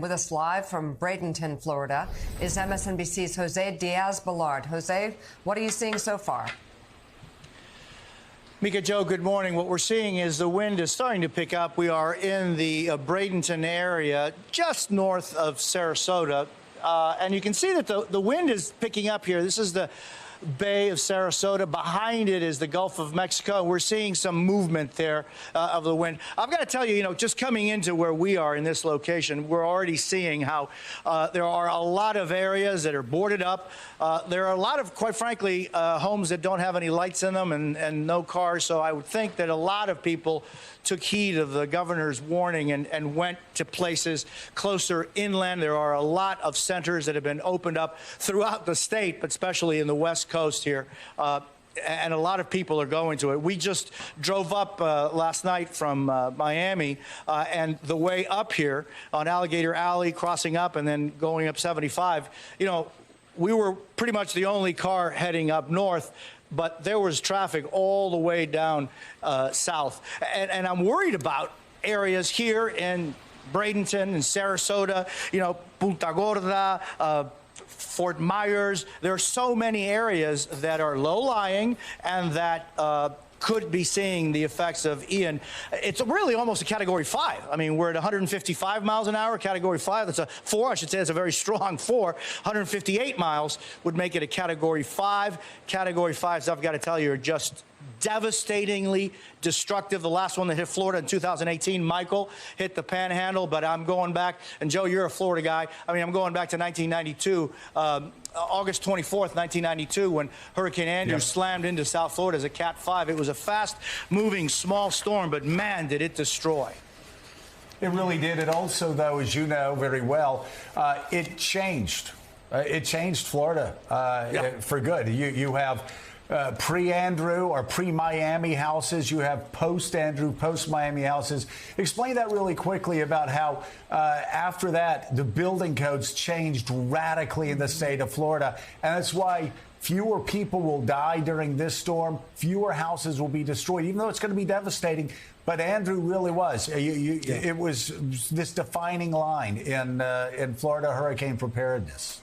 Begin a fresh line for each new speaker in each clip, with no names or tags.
With us live from Bradenton, Florida, is MSNBC's Jose Diaz-Balart. Jose, what are you seeing so far?
Mika, Joe, good morning. What we're seeing is the wind is starting to pick up. We are in the Bradenton area, just north of Sarasota. And you can see that the wind is picking up here. This is the Bay of Sarasota. Behind it is the Gulf of Mexico. We're seeing some movement there of the wind. I've got to tell you, just coming into where we are in this location, we're already seeing how there are a lot of areas that are boarded up. There are a lot of, quite frankly, homes that don't have any lights in them and no cars. So I would think that a lot of people took heed of the governor's warning and went to places closer inland. There are a lot of centers that have been opened up throughout the state, but especially in the West Coast here. And a lot of people are going to it. We just drove up last night from Miami, and the way up here on Alligator Alley, crossing up and then going up 75, we were pretty much the only car heading up north, but there was traffic all the way down south. And I'm worried about areas here in Bradenton and Sarasota, Punta Gorda, Fort Myers. There are so many areas that are low-lying and that could be seeing the effects of Ian. It's really almost a Category 5. I mean, we're at 155 miles an hour, Category 5. That's a 4, I should say. It's a very strong 4. 158 miles would make it a Category 5. Category 5s, I've got to tell you, are just devastatingly destructive. The last one that hit Florida in 2018, Michael, hit the Panhandle, but I'm going back, and Joe, you're a Florida guy. I mean, I'm going back to 1992, August 24th, 1992, when Hurricane Andrew slammed into South Florida as a Cat 5. It was a fast-moving, small storm, but man, did it destroy.
It really did. It also, though, as you know very well, it changed. It changed Florida for good. You have pre-Andrew or pre-Miami houses. You have post-Andrew, post-Miami houses. Explain that really quickly about how after that, the building codes changed radically in the state of Florida. And that's why fewer people will die during this storm. Fewer houses will be destroyed, even though it's going to be devastating. But Andrew really was. It was this defining line in Florida hurricane preparedness.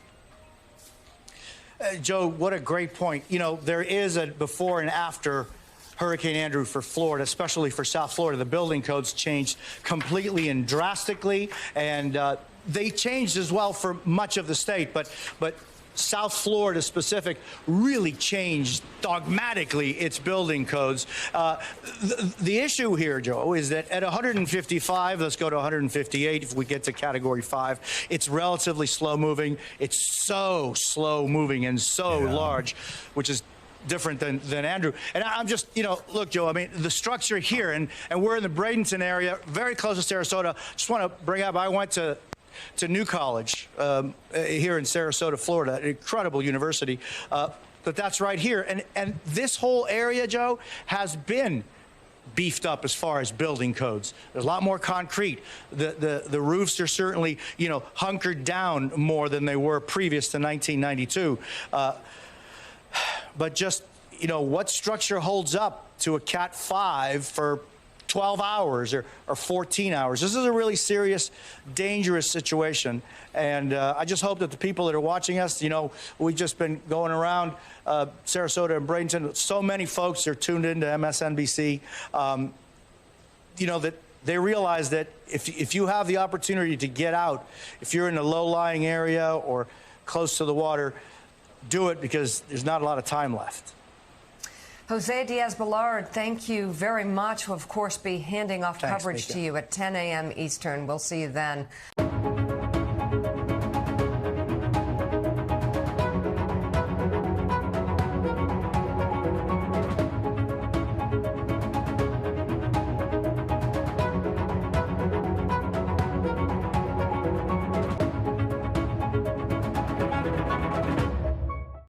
Joe, what a great point. There is a before and after Hurricane Andrew for Florida, especially for South Florida. The building codes changed completely and drastically, and they changed as well for much of the state. But South Florida specific really changed dogmatically its building codes. The issue here, Joe, is that at 155, let's go to 158 if we get to Category 5, it's relatively slow moving. It's so slow moving and so large, which is different than Andrew. And I'm just, look, Joe, I mean, the structure here, and we're in the Bradenton area, very close to Sarasota. Just want to bring up, I went to New College here in Sarasota, Florida, an incredible university. But that's right here. And this whole area, Joe, has been beefed up as far as building codes. There's a lot more concrete. The roofs are certainly, hunkered down more than they were previous to 1992. But just, what structure holds up to a Cat 5 for 12 hours or 14 hours. This is a really serious, dangerous situation. And I just hope that the people that are watching us, we've just been going around Sarasota and Bradenton. So many folks are tuned into MSNBC, that they realize that if you have the opportunity to get out, if you're in a low-lying area or close to the water, do it, because there's not a lot of time left.
Jose Diaz-Balart, thank you very much. We'll, of course, be handing off coverage to you at 10 a.m. Eastern. We'll see you then.